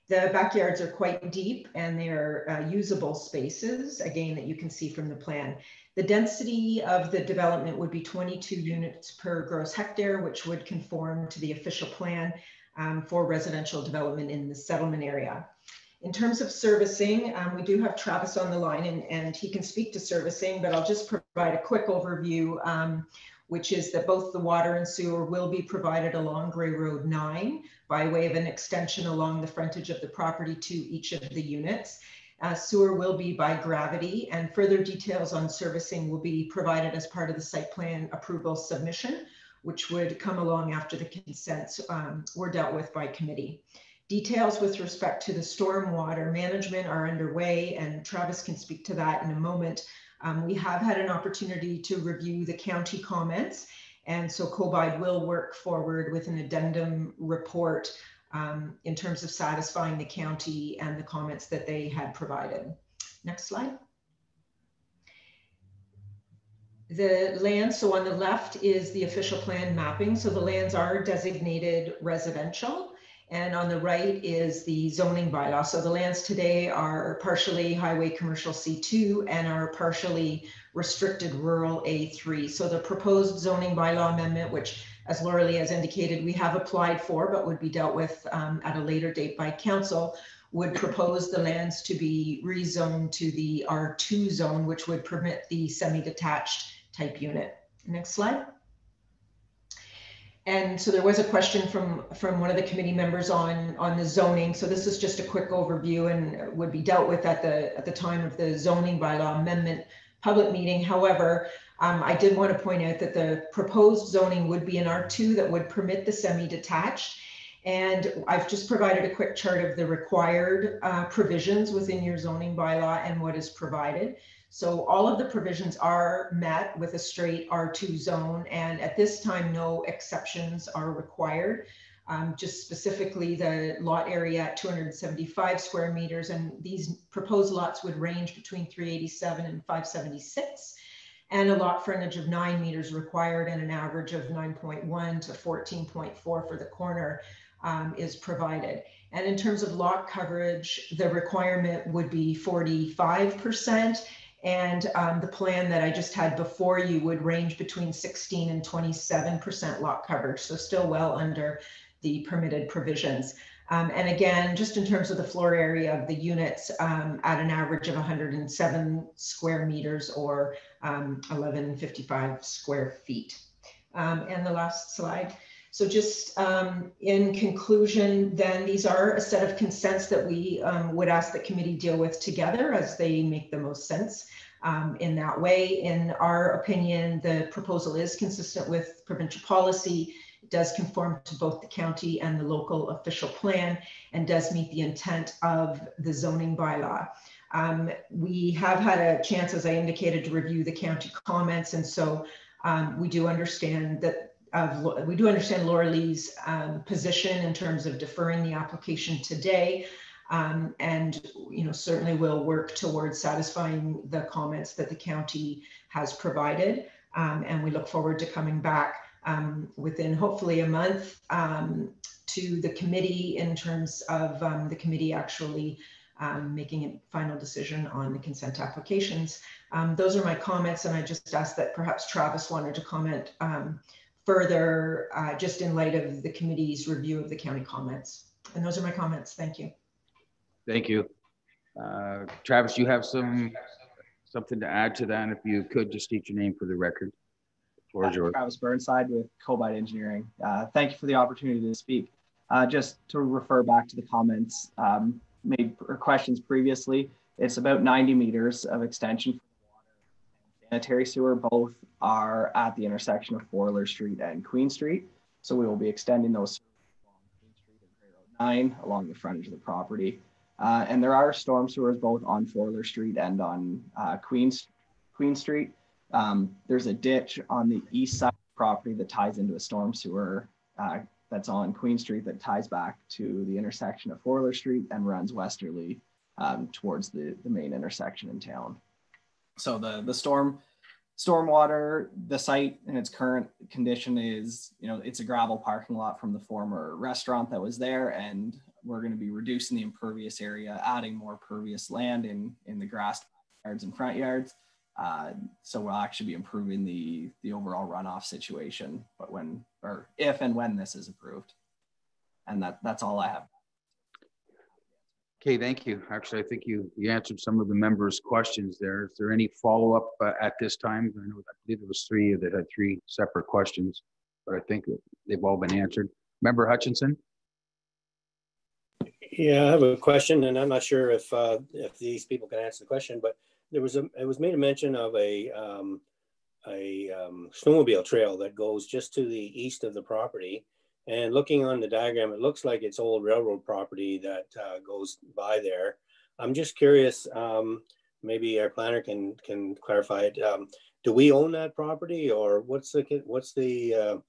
The backyards are quite deep and they're usable spaces, again, that you can see from the plan. The density of the development would be 22 units per gross hectare, which would conform to the official plan for residential development in the settlement area. In terms of servicing, we do have Travis on the line and he can speak to servicing, but I'll just provide a quick overview, which is that both the water and sewer will be provided along Grey Road 9 by way of an extension along the frontage of the property to each of the units. Sewer will be by gravity, and further details on servicing will be provided as part of the site plan approval submission, which would come along after the consents were dealt with by committee. Details with respect to the stormwater management are underway, and Travis can speak to that in a moment. We have had an opportunity to review the county comments, and so COBIDE will work forward with an addendum report in terms of satisfying the county and the comments that they had provided. Next slide. The land, so on the left is the official plan mapping. So the lands are designated residential, And on the right is the zoning bylaw. So the lands today are partially highway commercial C2 and are partially restricted rural A3. So the proposed zoning bylaw amendment, which as Laura Lee has indicated, we have applied for, but would be dealt with at a later date by council, would propose the lands to be rezoned to the R2 zone, which would permit the semi-detached type unit. Next slide. And so there was a question from one of the committee members on the zoning. So this is just a quick overview and would be dealt with at the time of the zoning bylaw amendment public meeting. However, I did want to point out that the proposed zoning would be an R2 that would permit the semi-detached. And I've just provided a quick chart of the required provisions within your zoning bylaw and what is provided. So all of the provisions are met with a straight R2 zone, and at this time, no exceptions are required. Just specifically the lot area at 275 square meters, and these proposed lots would range between 387 and 576, and a lot frontage of 9 meters required, and an average of 9.1 to 14.4 for the corner is provided. And in terms of lot coverage, the requirement would be 45%. And the plan that I just had before you would range between 16 and 27% lot coverage. So still well under the permitted provisions. And again, just in terms of the floor area of the units at an average of 107 square meters or 1155 square feet. And the last slide. So just in conclusion, then these are a set of consents that we would ask the committee deal with together as they make the most sense in that way. In our opinion, the proposal is consistent with provincial policy. It does conform to both the county and the local official plan and does meet the intent of the zoning bylaw. We have had a chance, as I indicated, to review the county comments. And so we do understand that Laura Lee's position in terms of deferring the application today, and certainly will work towards satisfying the comments that the county has provided, and we look forward to coming back within hopefully a month to the committee in terms of the committee actually making a final decision on the consent applications. Those are my comments, and I just asked that perhaps Travis wanted to comment further, just in light of the committee's review of the county comments. And those are my comments. Thank you. Thank you. Travis, you have something to add to that? If you could just state your name for the record. Travis Burnside with Cobite Engineering. Thank you for the opportunity to speak. Just to refer back to the comments made or questions previously, it's about 90 meters of extension for the water and sanitary sewer. Both are at the intersection of Forler Street and Queen Street. So we will be extending those along Queen Street and Grey Road 9 along the frontage of the property. And there are storm sewers both on Forler Street and on Queen Street. There's a ditch on the east side of the property that ties into a storm sewer that's on Queen Street that ties back to the intersection of Forler Street and runs westerly towards the main intersection in town. So the stormwater, the site in its current condition is, it's a gravel parking lot from the former restaurant that was there, and we're going to be reducing the impervious area, adding more pervious land in the grass yards and front yards. So we'll actually be improving the overall runoff situation, but if and when this is approved. And that's all I have. Okay, thank you. Actually, I think you answered some of the members' questions there. Is there any follow-up at this time? I believe there was three that had three separate questions, but I think they've all been answered. Member Hutchinson? Yeah, I have a question, and I'm not sure if these people can answer the question, but it was made a mention of a snowmobile trail that goes just to the east of the property. And looking on the diagram, it looks like it's old railroad property that goes by there. I'm just curious, maybe our planner can clarify it. Do we own that property, or what's the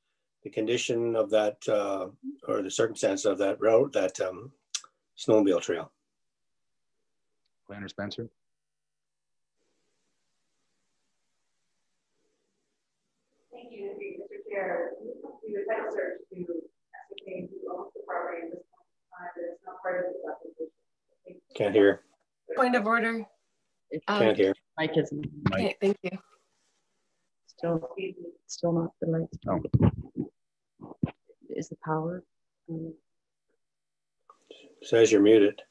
condition of that or the circumstance of that road, that snowmobile trail? Planner Spencer. Thank you, Mr. Chair. We would have a search to ascertain who owns the property at this point. Can't hear. Point of order. Can't hear. Mike isn't. Okay, thank you. Still not the lights. Oh. Is the power? Says you're muted.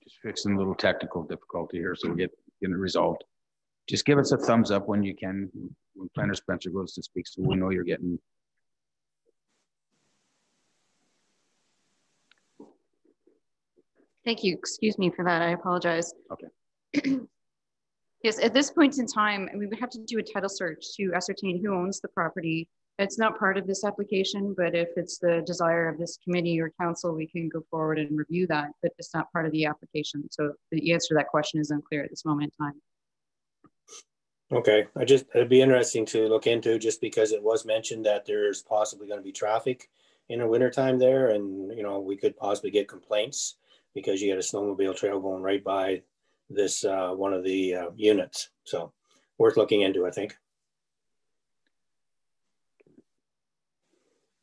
Just fixing a little technical difficulty here, so we get it resolved. Just give us a thumbs up when you can, when Planner Spencer goes to speak, so we know you're getting. Thank you. Excuse me for that. I apologize. Okay. Yes, at this point in time, we would have to do a title search to ascertain who owns the property. It's not part of this application, but if it's the desire of this committee or council, we can go forward and review that, but it's not part of the application. So the answer to that question is unclear at this moment in time. Okay, it'd be interesting to look into, just because it was mentioned that there's possibly going to be traffic in the wintertime there, and you know, we could possibly get complaints because you got a snowmobile trail going right by this one of the units. So worth looking into, I think.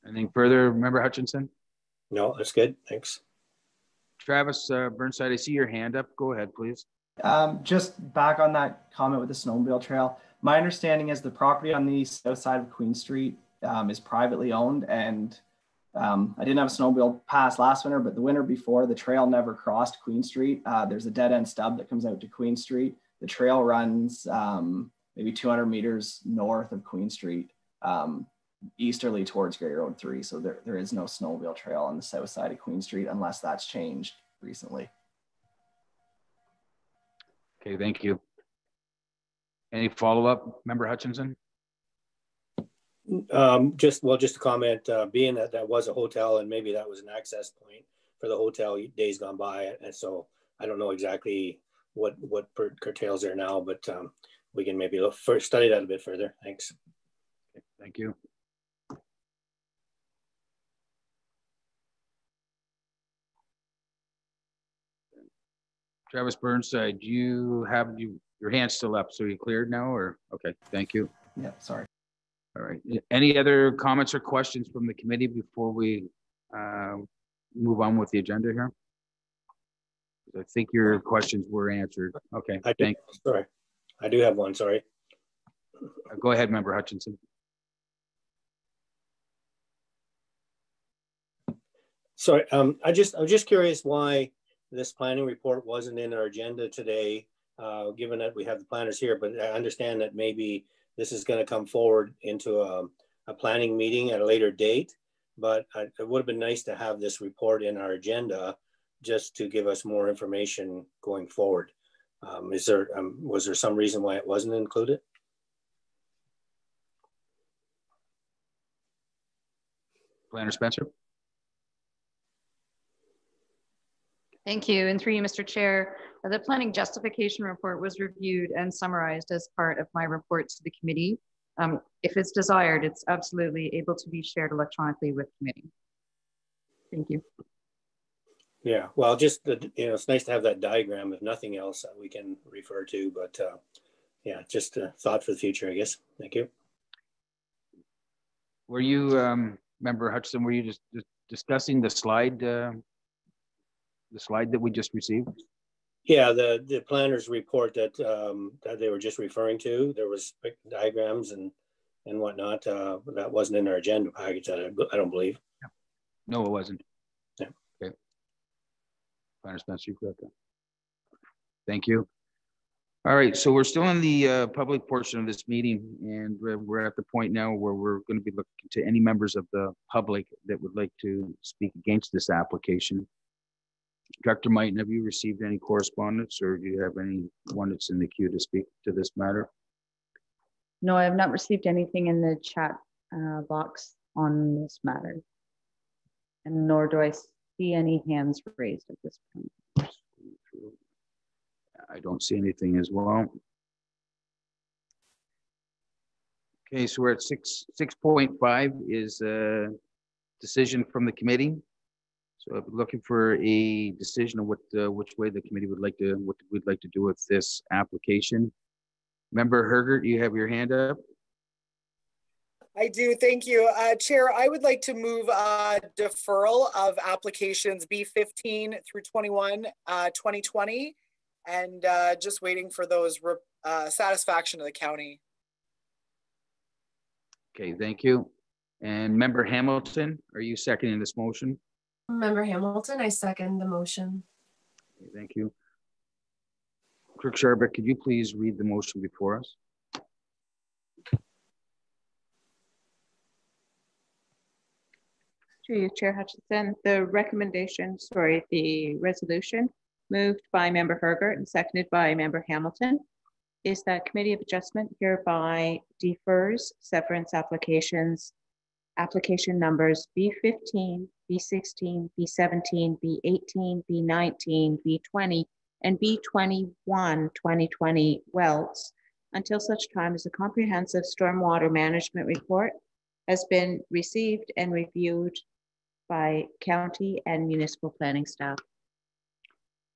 Anything further, Member Hutchinson? No, that's good. Thanks. Travis Burnside, I see your hand up. Go ahead, please. Just back on that comment with the snowmobile trail. My understanding is the property on the south side of Queen Street is privately owned, and I didn't have a snowmobile pass last winter, but the winter before, the trail never crossed Queen Street. There's a dead end stub that comes out to Queen Street. The trail runs maybe 200 meters north of Queen Street, easterly towards Grey Road 3. So there is no snowmobile trail on the south side of Queen Street unless that's changed recently. Okay, thank you. Any follow-up, Member Hutchinson? Just a comment, being that that was a hotel and maybe that was an access point for the hotel days gone by. And so I don't know exactly what curtails there now, but we can maybe study that a bit further. Thanks. Okay, thank you. Travis Burnside, do you have your hand still up? So you cleared now, or? Okay, thank you. Yeah, sorry. All right. Any other comments or questions from the committee before we move on with the agenda here? I think your questions were answered. Okay, thanks. Sorry, I do have one, sorry. Go ahead, Member Hutchinson. Sorry, I was just curious why this planning report wasn't in our agenda today, given that we have the planners here, but I understand that maybe this is going to come forward into a planning meeting at a later date, but it would have been nice to have this report in our agenda just to give us more information going forward. Was there some reason why it wasn't included? Planner Spencer. Thank you. And through you, Mr. Chair, the planning justification report was reviewed and summarized as part of my report to the committee. If it's desired, it's absolutely able to be shared electronically with committee. Thank you. Yeah, well, just it's nice to have that diagram, if nothing else, that we can refer to. But yeah, just a thought for the future, I guess. Thank you. Were you, Member Hutchinson? Were you just discussing the slide? The slide that we just received? Yeah, the planner's report that that they were just referring to. There was diagrams and whatnot. That wasn't in our agenda package. I don't believe. No, it wasn't. Yeah. Okay. Planner Spencer, you correct that. Thank you. All right, so we're still in the public portion of this meeting, and we're at the point now where we're going to be looking to any members of the public that would like to speak against this application. Director Mighton, have you received any correspondence, or do you have anyone that's in the queue to speak to this matter? No, I have not received anything in the chat box on this matter, and nor do I see any hands raised at this point. I don't see anything as well. Okay, so we're at 6.5 is a decision from the committee. So I'm looking for a decision of which way the committee would like to, what we'd like to do with this application. Member Hergert, you have your hand up. I do, thank you. Chair, I would like to move deferral of applications B15 through 21, 2020, and just waiting for those satisfaction of the county. Okay, thank you. And Member Hamilton, are you seconding this motion? Member Hamilton, I second the motion. Okay, thank you. Clerk Sharbuck, could you please read the motion before us? Through you, Chair Hutchinson, the resolution moved by Member Hergert and seconded by Member Hamilton is that Committee of Adjustment hereby defers severance application numbers B15, B16, B17, B18, B19, B20, and B21 2020 wells until such time as a comprehensive stormwater management report has been received and reviewed by county and municipal planning staff.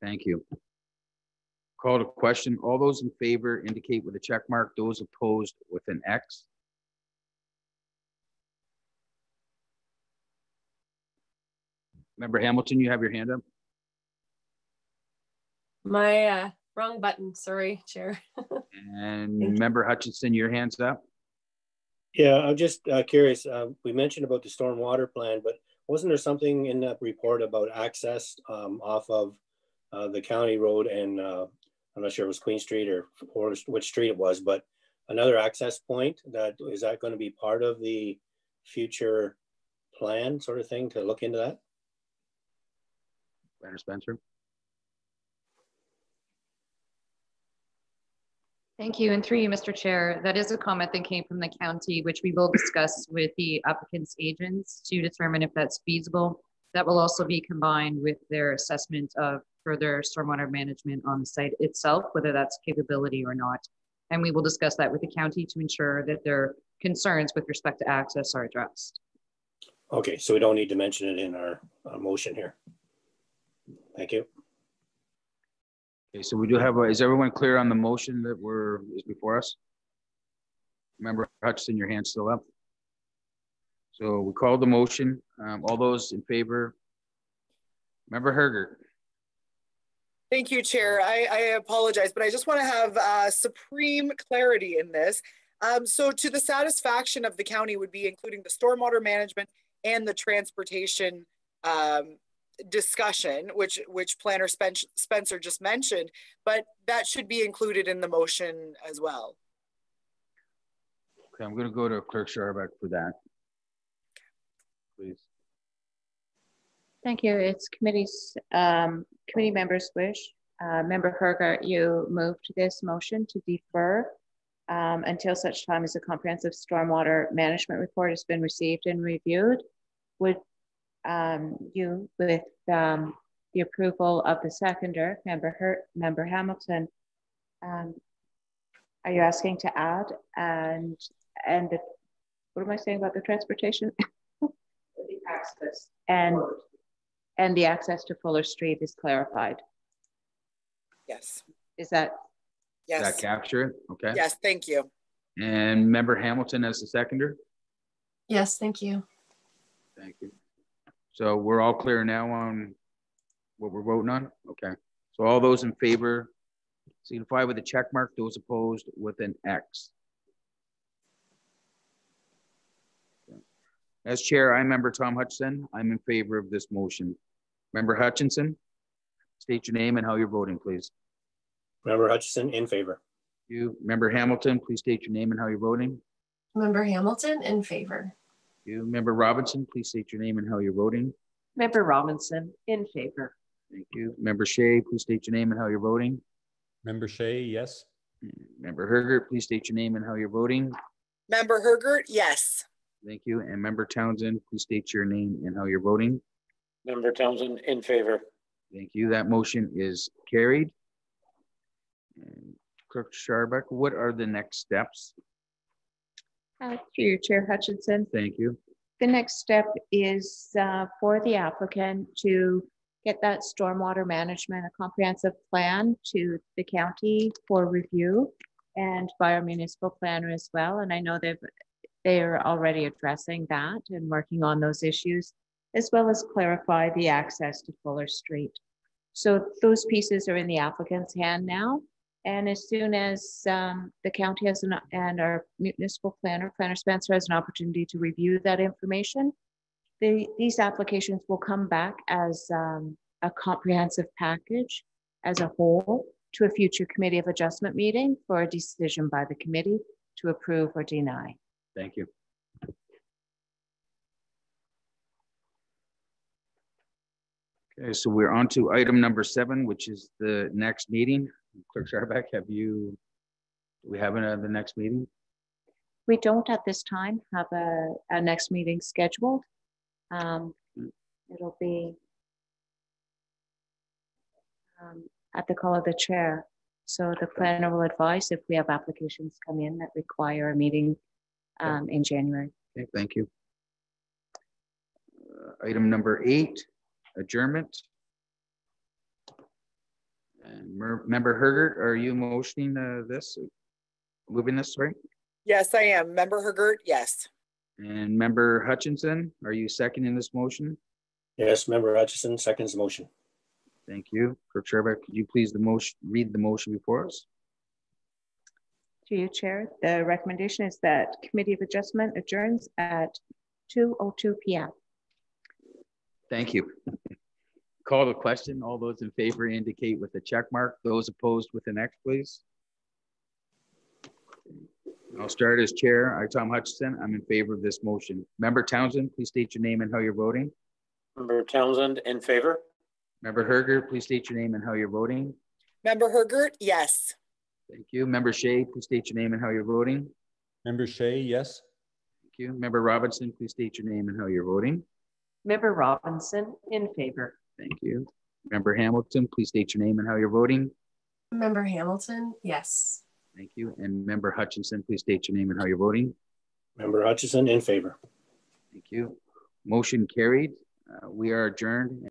Thank you. Call to question. All those in favor indicate with a check mark. Those opposed with an X. Member Hamilton, you have your hand up. My wrong button, sorry, Chair. And Member Hutchinson, your hand's up. Yeah, I'm just curious. We mentioned about the stormwater plan, but wasn't there something in that report about access off of the county road and I'm not sure it was Queen Street or which street it was, but another access point is that going to be part of the future plan sort of thing to look into that? Planner Spencer. Thank you. And through you, Mr. Chair, that is a comment that came from the county, which we will discuss with the applicant's agents to determine if that's feasible. That will also be combined with their assessment of further stormwater management on the site itself, whether that's capability or not. And we will discuss that with the county to ensure that their concerns with respect to access are addressed. Okay, so we don't need to mention it in our motion here. Thank you. Okay, so we do have is everyone clear on the motion that is before us? Member Hutchinson, your hand's still up. So we call the motion. All those in favor? Member Hergert. Thank you, Chair. I apologize, but I just want to have supreme clarity in this. So to the satisfaction of the county would be including the stormwater management and the transportation discussion, which Planner Spencer just mentioned, but that should be included in the motion as well. Okay, I'm going to go to Clerk Sharbuck for that. Please. Thank you. It's committee members' wish. Member Hergert, you moved this motion to defer until such time as a comprehensive stormwater management report has been received and reviewed. Would you, with the approval of the seconder, Member Hamilton, are you asking to add what am I saying about the transportation? The access and the access to Fuller Street is clarified. Yes. Is that? Yes. Does that capture it? Okay. Yes, thank you. And Member Hamilton as the seconder? Yes, thank you. Thank you. So we're all clear now on what we're voting on? Okay. So all those in favor signify with a check mark, those opposed with an X. As chair, I'm Member Tom Hutchinson. I'm in favor of this motion. Member Hutchinson, state your name and how you're voting, please. Member Hutchinson, in favor. You, Member Hamilton, please state your name and how you're voting. Member Hamilton, in favor. You, Member Robinson, please state your name and how you're voting. Member Robinson, in favor. Thank you. Member Shea, please state your name and how you're voting. Member Shea, yes. Member Hergert, please state your name and how you're voting. Member Hergert, yes. Thank you. And Member Townsend, please state your name and how you're voting. Member Townsend, in favor. Thank you. That motion is carried. And Clerk Sharbuck, what are the next steps? Through you, Chair Hutchinson. Thank you. the next step is for the applicant to get that stormwater management, a comprehensive plan to the county for review and by our municipal planner as well. And I know they're already addressing that and working on those issues, as well as clarify the access to Fuller Street. So those pieces are in the applicant's hand now. And as soon as the county has and our municipal planner Spencer has an opportunity to review that information, these applications will come back as a comprehensive package as a whole to a future committee of adjustment meeting for a decision by the committee to approve or deny. Thank you. Okay, so we're on to item number 7, which is the next meeting. Clerk Scharbeck, do we have the next meeting? We don't at this time have a next meeting scheduled. It'll be at the call of the chair. So the planner will advise if we have applications come in that require a meeting in January. Okay, thank you. Item number 8, adjournment. And Member Hergert, are you motioning moving this, sorry? Yes, I am. Member Hergert, yes. And Member Hutchinson, are you seconding this motion? Yes, Member Hutchison seconds the motion. Thank you. Clerk Scharbeck, could you please read the motion before us? To you, Chair. The recommendation is that Committee of Adjustment adjourns at 2:02 p.m. Thank you. Call the question. All those in favor indicate with a check mark. Those opposed with an X, please. I'll start as chair. I, Tom Hutchison, I'm in favor of this motion. Member Townsend, please state your name and how you're voting. Member Townsend, in favor. Member Hergert, please state your name and how you're voting. Member Hergert, yes. Thank you. Member Shea, please state your name and how you're voting. Member Shea, yes. Thank you. Member Robinson, please state your name and how you're voting. Member Robinson, in favor. Thank you. Member Hamilton, please state your name and how you're voting. Member Hamilton, yes. Thank you. And Member Hutchinson, please state your name and how you're voting. Member Hutchison, in favor. Thank you. Motion carried. We are adjourned.